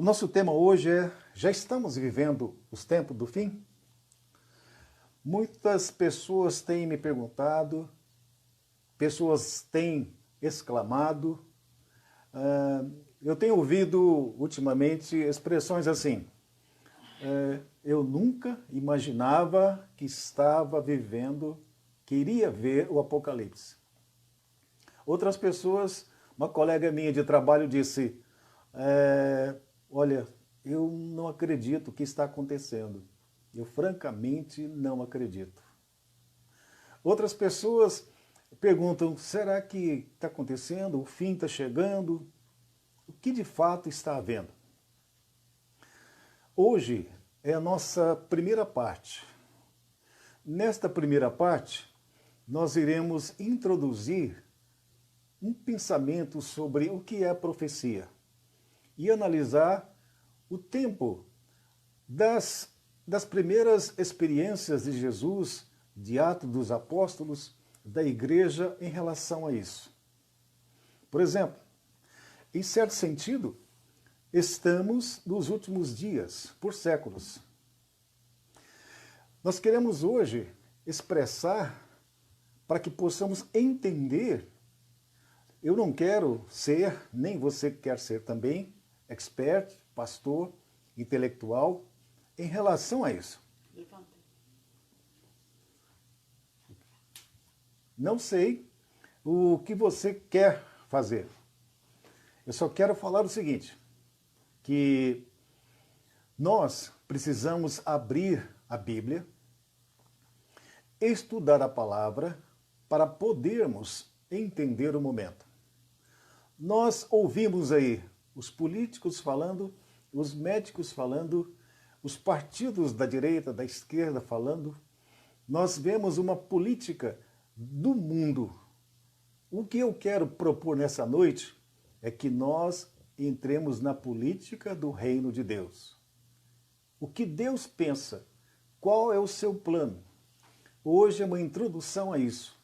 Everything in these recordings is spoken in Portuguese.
Nosso tema hoje é: já estamos vivendo os tempos do fim? Muitas pessoas têm me perguntado, pessoas têm exclamado. Eu tenho ouvido ultimamente expressões assim: eu nunca imaginava que estava vivendo, que iria ver o Apocalipse. Outras pessoas, uma colega minha de trabalho disse: olha, eu não acredito que está acontecendo. Eu francamente não acredito. Outras pessoas perguntam: será que está acontecendo? O fim está chegando? O que de fato está havendo? Hoje é a nossa primeira parte. Nesta primeira parte, nós iremos introduzir um pensamento sobre o que é a profecia e analisar o tempo das primeiras experiências de Jesus, de Atos dos Apóstolos, da igreja em relação a isso. Por exemplo, em certo sentido, estamos nos últimos dias, por séculos. Nós queremos hoje expressar para que possamos entender. Eu não quero ser, nem você quer ser também, expert, pastor, intelectual, em relação a isso. Não sei o que você quer fazer. Eu só quero falar o seguinte, que nós precisamos abrir a Bíblia, estudar a palavra para podermos entender o momento. Nós ouvimos aí os políticos falando, os médicos falando, os partidos da direita, da esquerda falando. Nós vemos uma política do mundo. O que eu quero propor nessa noite é que nós entremos na política do reino de Deus. O que Deus pensa? Qual é o seu plano? Hoje é uma introdução a isso.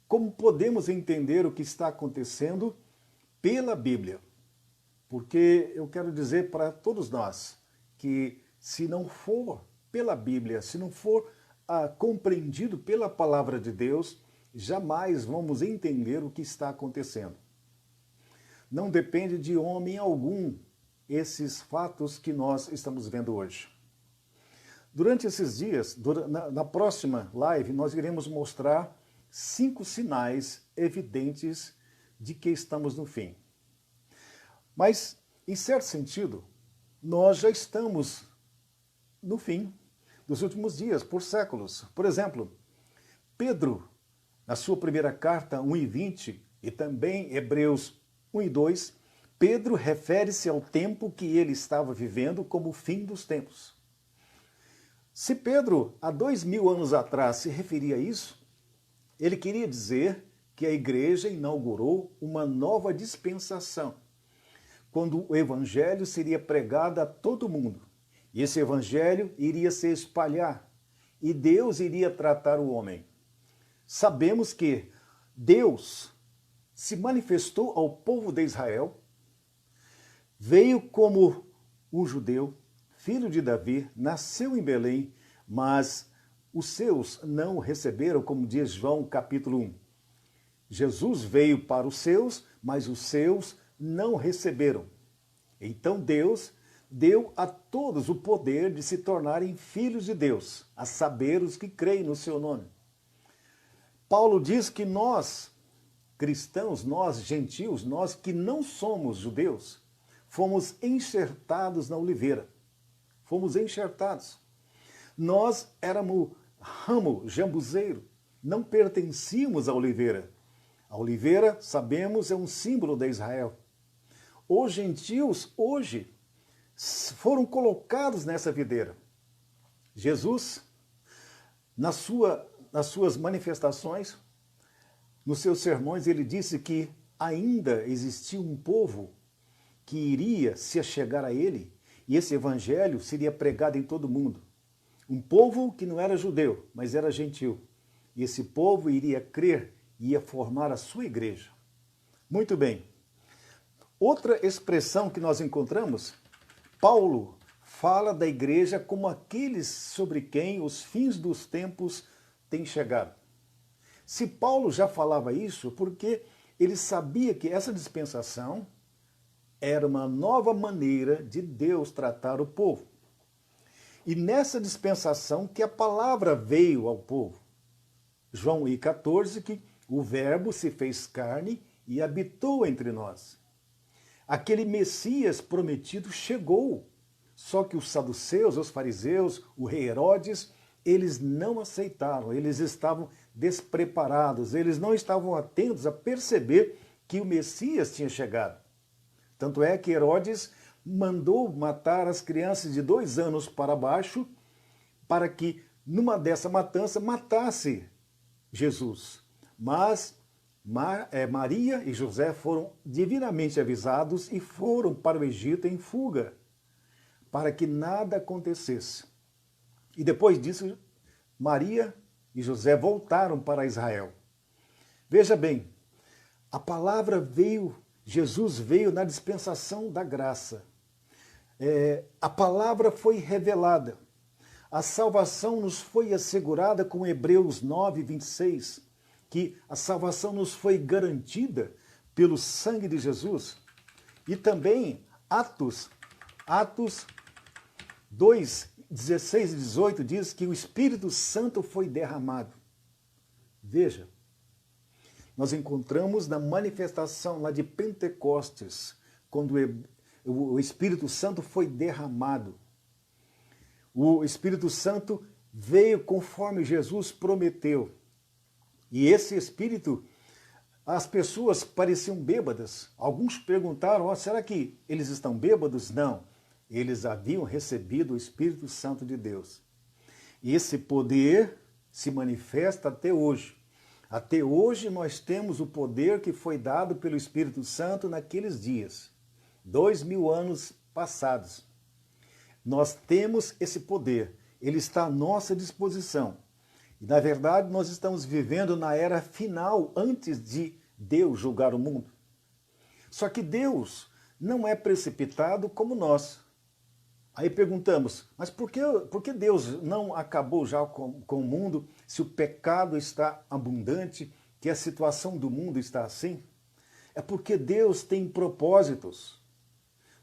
Como podemos entender o que está acontecendo pela Bíblia? Porque eu quero dizer para todos nós que se não for pela Bíblia, se não for compreendido pela palavra de Deus, jamais vamos entender o que está acontecendo. Não depende de homem algum esses fatos que nós estamos vendo hoje. Durante esses dias, na próxima live, nós iremos mostrar 5 sinais evidentes de que estamos no fim. Mas, em certo sentido, nós já estamos no fim dos últimos dias, por séculos. Por exemplo, Pedro, na sua primeira carta, 1:20, e também Hebreus 1:2, Pedro refere-se ao tempo que ele estava vivendo como o fim dos tempos. Se Pedro, há 2000 anos atrás, se referia a isso, ele queria dizer que a igreja inaugurou uma nova dispensação, quando o evangelho seria pregado a todo mundo. E esse evangelho iria se espalhar e Deus iria tratar o homem. Sabemos que Deus se manifestou ao povo de Israel, veio como um judeu, filho de Davi, nasceu em Belém, mas os seus não o receberam, como diz João capítulo 1. Jesus veio para os seus, mas os seus não receberam. Então Deus deu a todos o poder de se tornarem filhos de Deus, a saber, os que creem no seu nome. Paulo diz que nós, cristãos, nós gentios, nós que não somos judeus, fomos enxertados na oliveira. Fomos enxertados. Nós éramos ramo jambuzeiro, não pertencíamos à oliveira. A oliveira, sabemos, é um símbolo de Israel. Os gentios, hoje, foram colocados nessa videira. Jesus, nas suas manifestações, nos seus sermões, ele disse que ainda existia um povo que iria se achegar a ele, e esse evangelho seria pregado em todo o mundo. Um povo que não era judeu, mas era gentil. E esse povo iria crer, ia formar a sua igreja. Muito bem. Outra expressão que nós encontramos Paulo fala da igreja como aqueles sobre quem os fins dos tempos têm chegado. Se Paulo já falava isso, porque ele sabia que essa dispensação era uma nova maneira de Deus tratar o povo. E nessa dispensação que a palavra veio ao povo. João 1,14, que o Verbo se fez carne e habitou entre nós. Aquele Messias prometido chegou, só que os saduceus, os fariseus, o rei Herodes, eles não aceitaram, eles estavam despreparados, eles não estavam atentos a perceber que o Messias tinha chegado. Tanto é que Herodes mandou matar as crianças de 2 anos para baixo, para que numa dessa matança matasse Jesus. Mas Maria e José foram divinamente avisados e foram para o Egito em fuga, para que nada acontecesse. E depois disso, Maria e José voltaram para Israel. Veja bem, a palavra veio, Jesus veio na dispensação da graça. A palavra foi revelada. A salvação nos foi assegurada com Hebreus 9, 26, que a salvação nos foi garantida pelo sangue de Jesus. E também Atos 2, 16 e 18 diz que o Espírito Santo foi derramado. Veja, nós encontramos na manifestação lá de Pentecostes, quando o Espírito Santo foi derramado. O Espírito Santo veio conforme Jesus prometeu. E esse Espírito, as pessoas pareciam bêbadas. Alguns perguntaram, será que eles estão bêbados? Não, eles haviam recebido o Espírito Santo de Deus. E esse poder se manifesta até hoje. Até hoje nós temos o poder que foi dado pelo Espírito Santo naqueles dias, 2000 anos passados. Nós temos esse poder, ele está à nossa disposição. E, na verdade, nós estamos vivendo na era final, antes de Deus julgar o mundo. Só que Deus não é precipitado como nós. Aí perguntamos, mas por que Deus não acabou já com o mundo se o pecado está abundante, que a situação do mundo está assim? É porque Deus tem propósitos.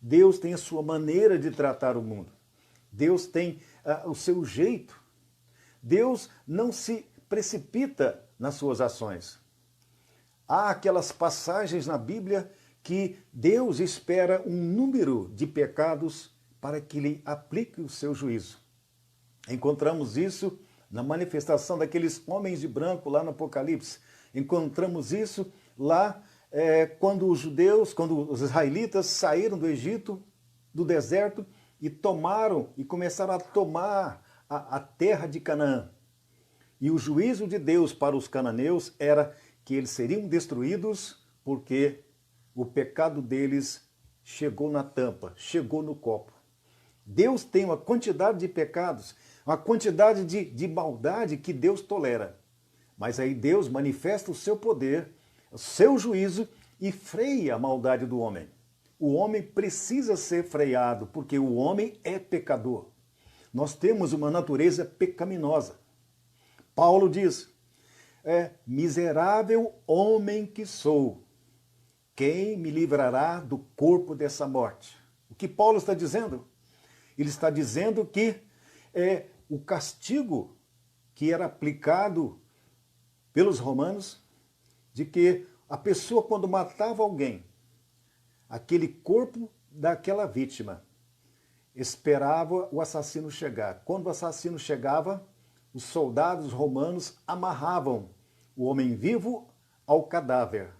Deus tem a sua maneira de tratar o mundo. Deus tem o seu jeito. Deus não se precipita nas suas ações. Há aquelas passagens na Bíblia que Deus espera um número de pecados para que lhe aplique o seu juízo. Encontramos isso na manifestação daqueles homens de branco lá no Apocalipse. Encontramos isso lá quando os judeus, quando os israelitas saíram do Egito, do deserto, e começaram a tomar a terra de Canaã. E o juízo de Deus para os cananeus era que eles seriam destruídos porque o pecado deles chegou na tampa, chegou no copo. Deus tem uma quantidade de pecados, uma quantidade de maldade que Deus tolera. Mas aí Deus manifesta o seu poder, o seu juízo e freia a maldade do homem. O homem precisa ser freado, porque o homem é pecador. Nós temos uma natureza pecaminosa. Paulo diz, miserável homem que sou, quem me livrará do corpo dessa morte? O que Paulo está dizendo? Ele está dizendo que o castigo que era aplicado pelos romanos, de que a pessoa, quando matava alguém, aquele corpo daquela vítima esperava o assassino chegar. Quando o assassino chegava, os soldados romanos amarravam o homem vivo ao cadáver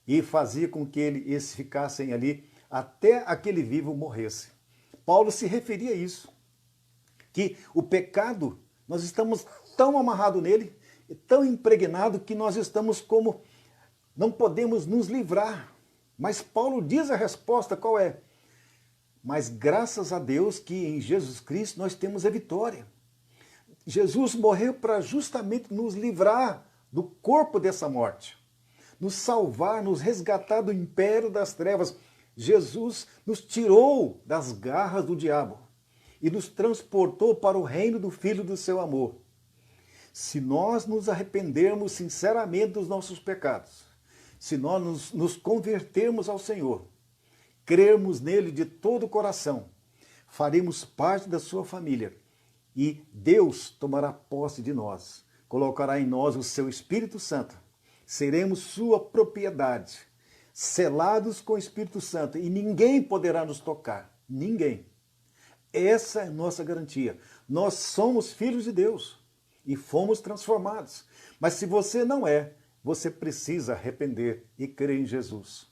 e fazia com que eles ficassem ali até aquele vivo morresse. Paulo se referia a isso, que o pecado, nós estamos tão amarrados nele, tão impregnados, que nós estamos como, não podemos nos livrar. Mas Paulo diz a resposta, qual é? Mas graças a Deus que em Jesus Cristo nós temos a vitória. Jesus morreu para justamente nos livrar do corpo dessa morte, nos salvar, nos resgatar do império das trevas. Jesus nos tirou das garras do diabo e nos transportou para o reino do Filho do seu amor. Se nós nos arrependermos sinceramente dos nossos pecados, se nós nos convertermos ao Senhor, crermos nele de todo o coração, faremos parte da sua família e Deus tomará posse de nós, colocará em nós o seu Espírito Santo, seremos sua propriedade, selados com o Espírito Santo e ninguém poderá nos tocar, ninguém. Essa é a nossa garantia. Nós somos filhos de Deus e fomos transformados. Mas se você não é, você precisa arrepender e crer em Jesus.